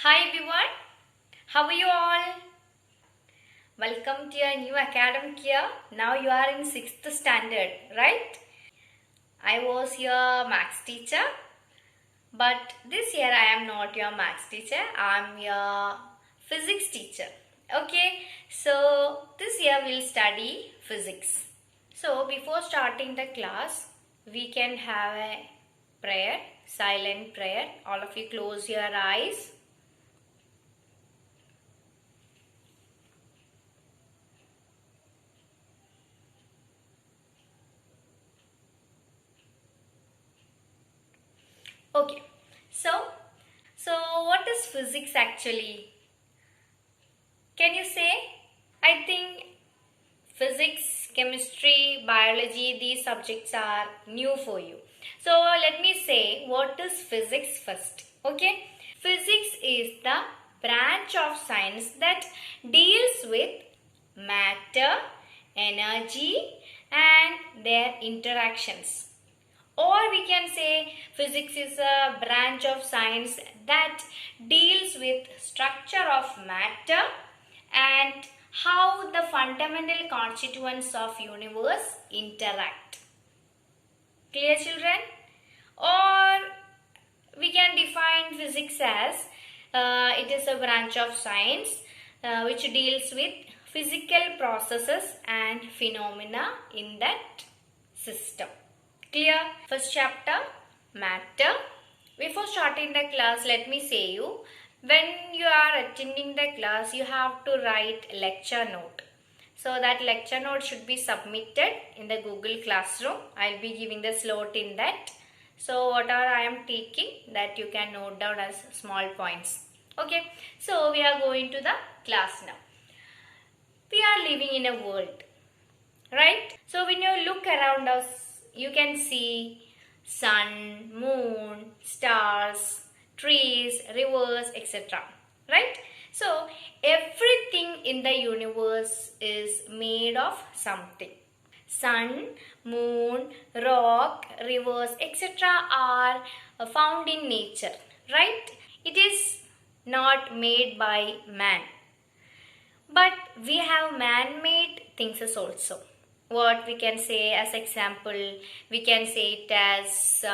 Hi everyone, how are you all? Welcome to your new academic year. Now you are in 6th standard, right? I was your maths teacher, but this year I am not your maths teacher. I am your physics teacher. Okay, so this year we'll study physics. So before starting the class, we can have a prayer, silent prayer. All of you close your eyes. Okay, so what is physics actually? Can you say? I think physics, chemistry, biology, these subjects are new for you. So let me say what is physics first. Okay, physics is the branch of science that deals with matter, energy, and their interactions. Or we can say physics is a branch of science that deals with structure of matter and how the fundamental constituents of universe interact. Clear children? Or we can define physics as it is a branch of science which deals with physical processes and phenomena in that system. Clear? First chapter, matter. Before starting the class, let me say you, when you are attending the class, you have to write lecture note. So that lecture note should be submitted in the Google Classroom. I'll be giving the slot in that. So whatever I am taking, that you can note down as small points. Okay. So we are going to the class now. We are living in a world, right? So when you look around us, you can see sun, moon, stars, trees, rivers, etc. Right? So everything in the universe is made of something. Sun, moon, rock, rivers, etc. are found in nature. Right? It is not made by man. But we have man-made things as also. What we can say as example, we can say it as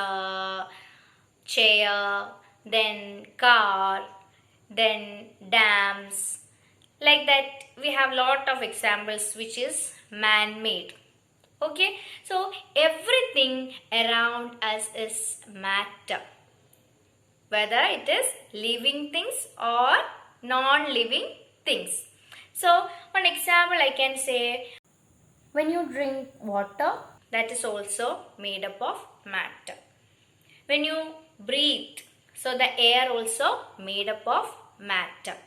chair, then car, then dams. Like that, we have lot of examples which is man-made. Okay, so everything around us is matter, whether it is living things or non-living things. So, one example I can say, when you drink water, that is also made up of matter. When you breathe, so the air also made up of matter.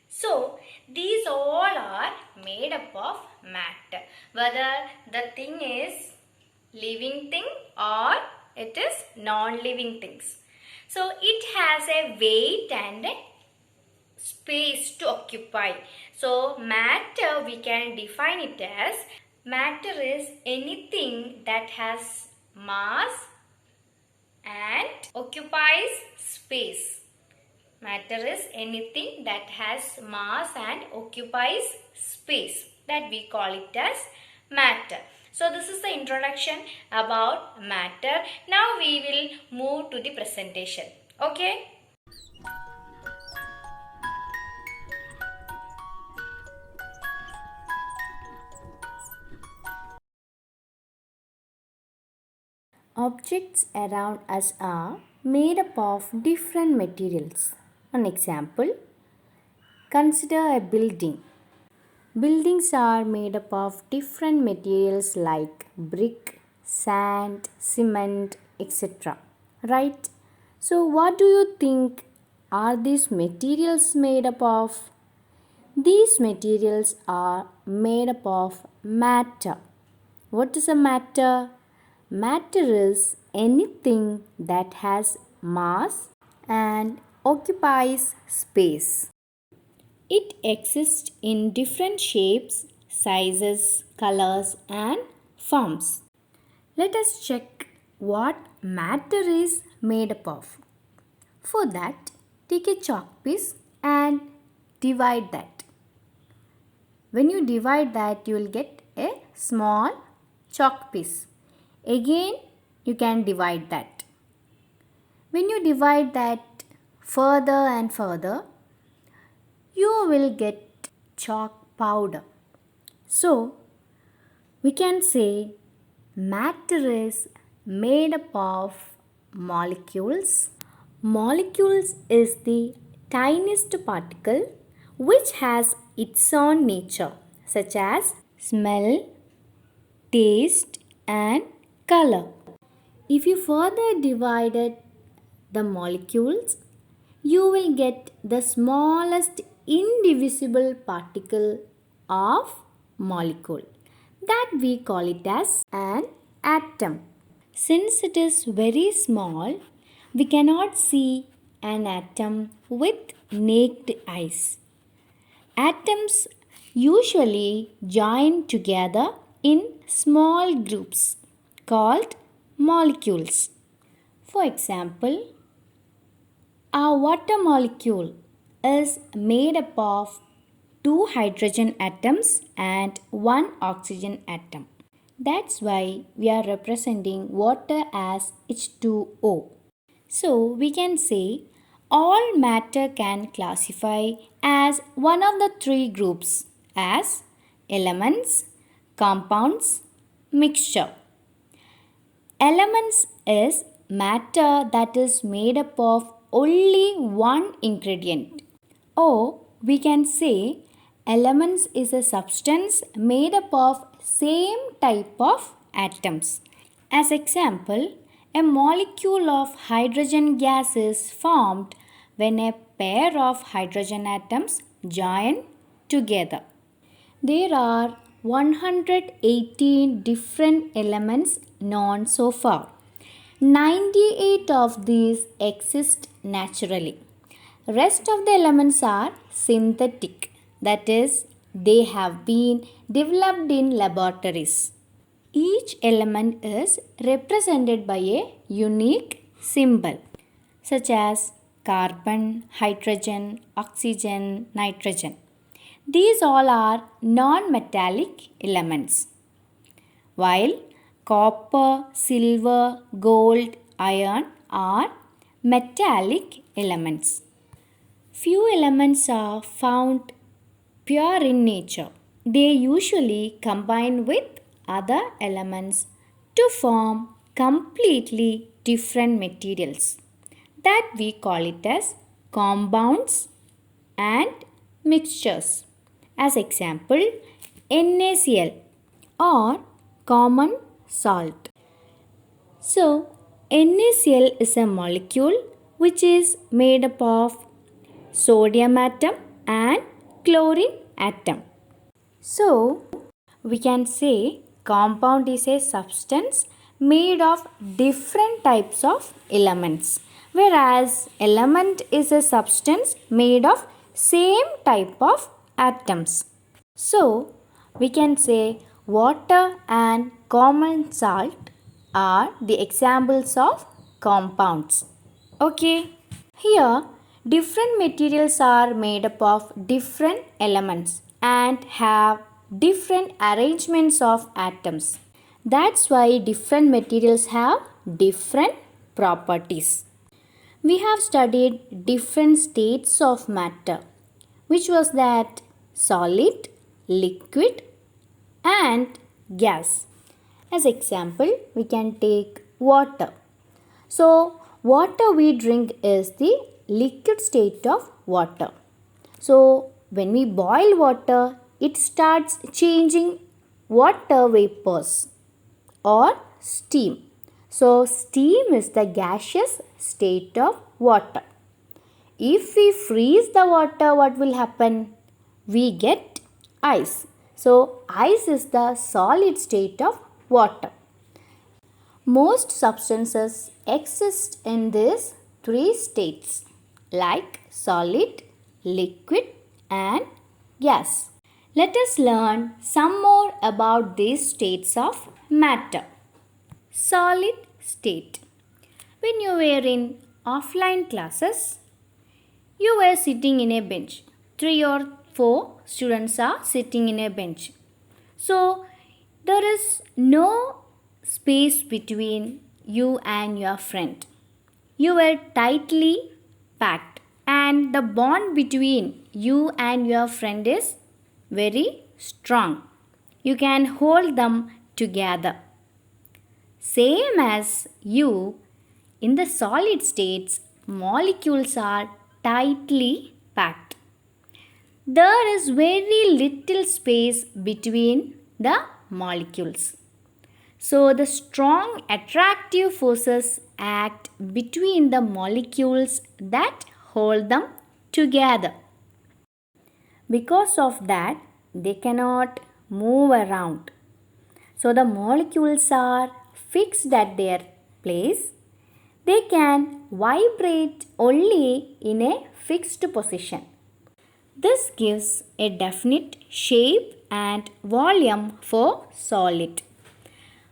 So, these all are made up of matter. Whether the thing is living thing or it is non-living things. So, it has a weight and a space to occupy. So matter, we can define it as, matter is anything that has mass and occupies space. Matter is anything that has mass and occupies space. That we call it as matter. So this is the introduction about matter. Now we will move to the presentation. Okay. Objects around us are made up of different materials. An example, consider a building. Buildings are made up of different materials like brick, sand, cement, etc. Right? So, what do you think are these materials made up of? These materials are made up of matter. What is a matter? Matter is anything that has mass and occupies space. It exists in different shapes, sizes, colors, and forms. Let us check what matter is made up of. For that, take a chalk piece and divide that. When you divide that, you will get a small chalk piece. Again, you can divide that. When you divide that further and further, you will get chalk powder. So, we can say matter is made up of molecules. Molecules is the tiniest particle which has its own nature, such as smell, taste, and color. If you further divided the molecules, you will get the smallest indivisible particle of molecule, that we call it as an atom. Since it is very small, we cannot see an atom with naked eyes. Atoms usually join together in small groups called molecules. For example, a water molecule is made up of two hydrogen atoms and one oxygen atom. That's why we are representing water as H2O. So we can say all matter can classify as one of the three groups as elements, compounds, mixture. Elements is matter that is made up of only one ingredient. Or we can say elements is a substance made up of same type of atoms. As example, a molecule of hydrogen gas is formed when a pair of hydrogen atoms join together. There are 118 different elements known so far. 98 of these exist naturally. Rest of the elements are synthetic, that is, they have been developed in laboratories. Each element is represented by a unique symbol, such as carbon, hydrogen, oxygen, nitrogen. These all are non-metallic elements, while copper, silver, gold, iron are metallic elements. Few elements are found pure in nature. They usually combine with other elements to form completely different materials, that we call it as compounds and mixtures. As example, NaCl or common salt. So, NaCl is a molecule which is made up of sodium atom and chlorine atom. So, we can say compound is a substance made of different types of elements, whereas element is a substance made of same type of atoms. So, we can say water and common salt are the examples of compounds. Okay, here different materials are made up of different elements and have different arrangements of atoms. That's why different materials have different properties. We have studied different states of matter, which was that solid, liquid, and gas. As example, we can take water. So, water we drink is the liquid state of water. So, when we boil water, it starts changing water vapors or steam. So, steam is the gaseous state of water. If we freeze the water, what will happen? We get ice. So, ice is the solid state of water. Most substances exist in these three states, like solid, liquid, and gas. Let us learn some more about these states of matter. Solid state. When you were in offline classes, You were sitting in a bench. 3 or 4 students are sitting in a bench. So there is no space between you and your friend. You were tightly packed, and the bond between you and your friend is very strong. You can hold them together. Same as you, in the solid states, molecules are tightly packed. There is very little space between the molecules. So, the strong attractive forces act between the molecules that hold them together. Because of that, they cannot move around. So, the molecules are fixed at their place. They can vibrate only in a fixed position. This gives a definite shape and volume for solid.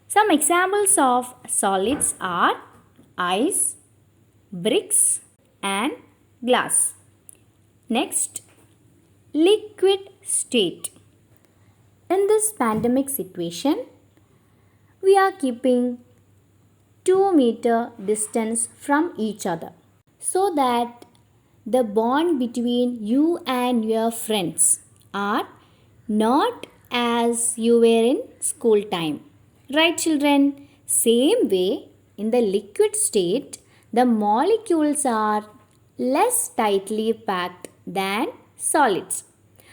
Some examples of solids are ice, bricks, and glass. Next, liquid state. In this pandemic situation, we are keeping 2 meter distance from each other so that the bond between you and your friends are not as you were in school time. Right, children? Same way, in the liquid state, the molecules are less tightly packed than solids.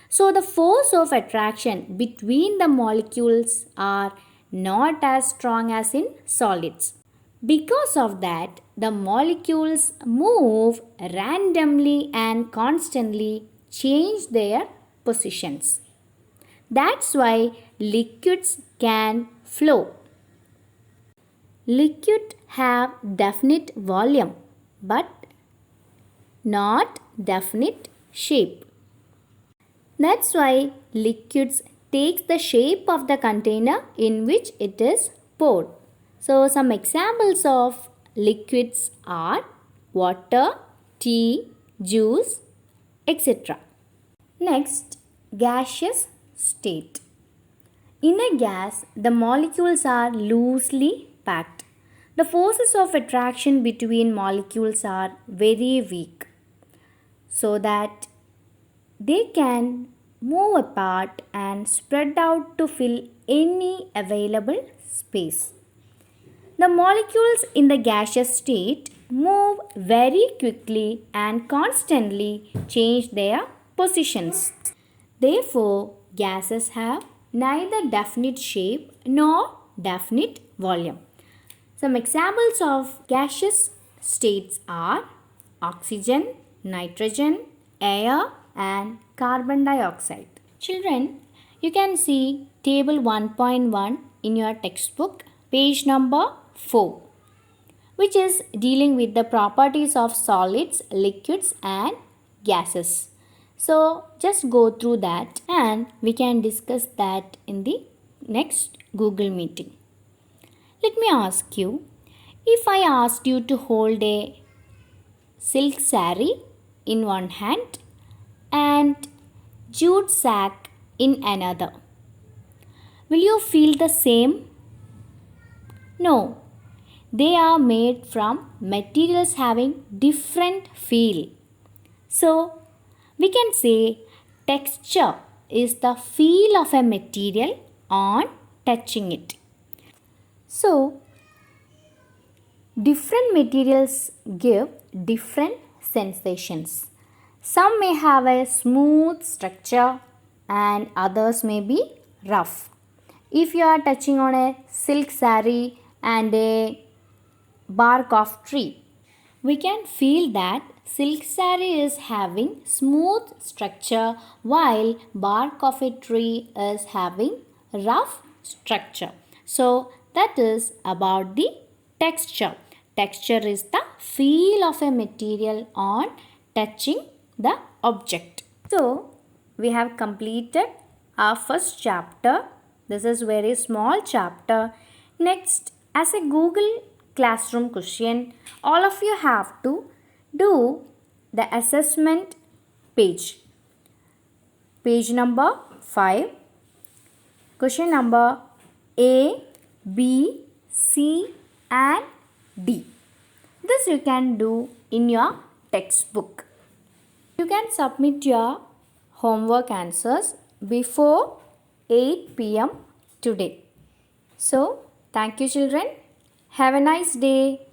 So, the force of attraction between the molecules are not as strong as in solids. Because of that, the molecules move randomly and constantly change their positions. That's why liquids can flow. Liquid have definite volume but not definite shape. That's why liquids takes the shape of the container in which it is poured. So some examples of liquids are water, tea, juice, etc. Next, gaseous state. In a gas, the molecules are loosely packed. The forces of attraction between molecules are very weak so that they can move apart and spread out to fill any available space. The molecules in the gaseous state move very quickly and constantly change their positions. Therefore, gases have neither definite shape nor definite volume. Some examples of gaseous states are oxygen, nitrogen, air, and carbon dioxide. Children, you can see table 1.1 in your textbook, page number 4, which is dealing with the properties of solids, liquids, and gases. So, just go through that and we can discuss that in the next Google meeting. Let me ask you, if I asked you to hold a silk saree in one hand and jute sack in another, will you feel the same? No, they are made from materials having different feel. So, we can say texture is the feel of a material on touching it. So, different materials give different sensations. Some may have a smooth structure and others may be rough. If you are touching on a silk saree and a bark of tree, we can feel that silk saree is having smooth structure while bark of a tree is having rough structure. So that is about the texture. Texture is the feel of a material on touching the object. So we have completed our first chapter. This is very small chapter. Next, as a Google Classroom question, all of you have to do the assessment page. Page number 5. Question number A, B, C and D. This you can do in your textbook. You can submit your homework answers before 8 p.m. today. So, thank you children. Have a nice day.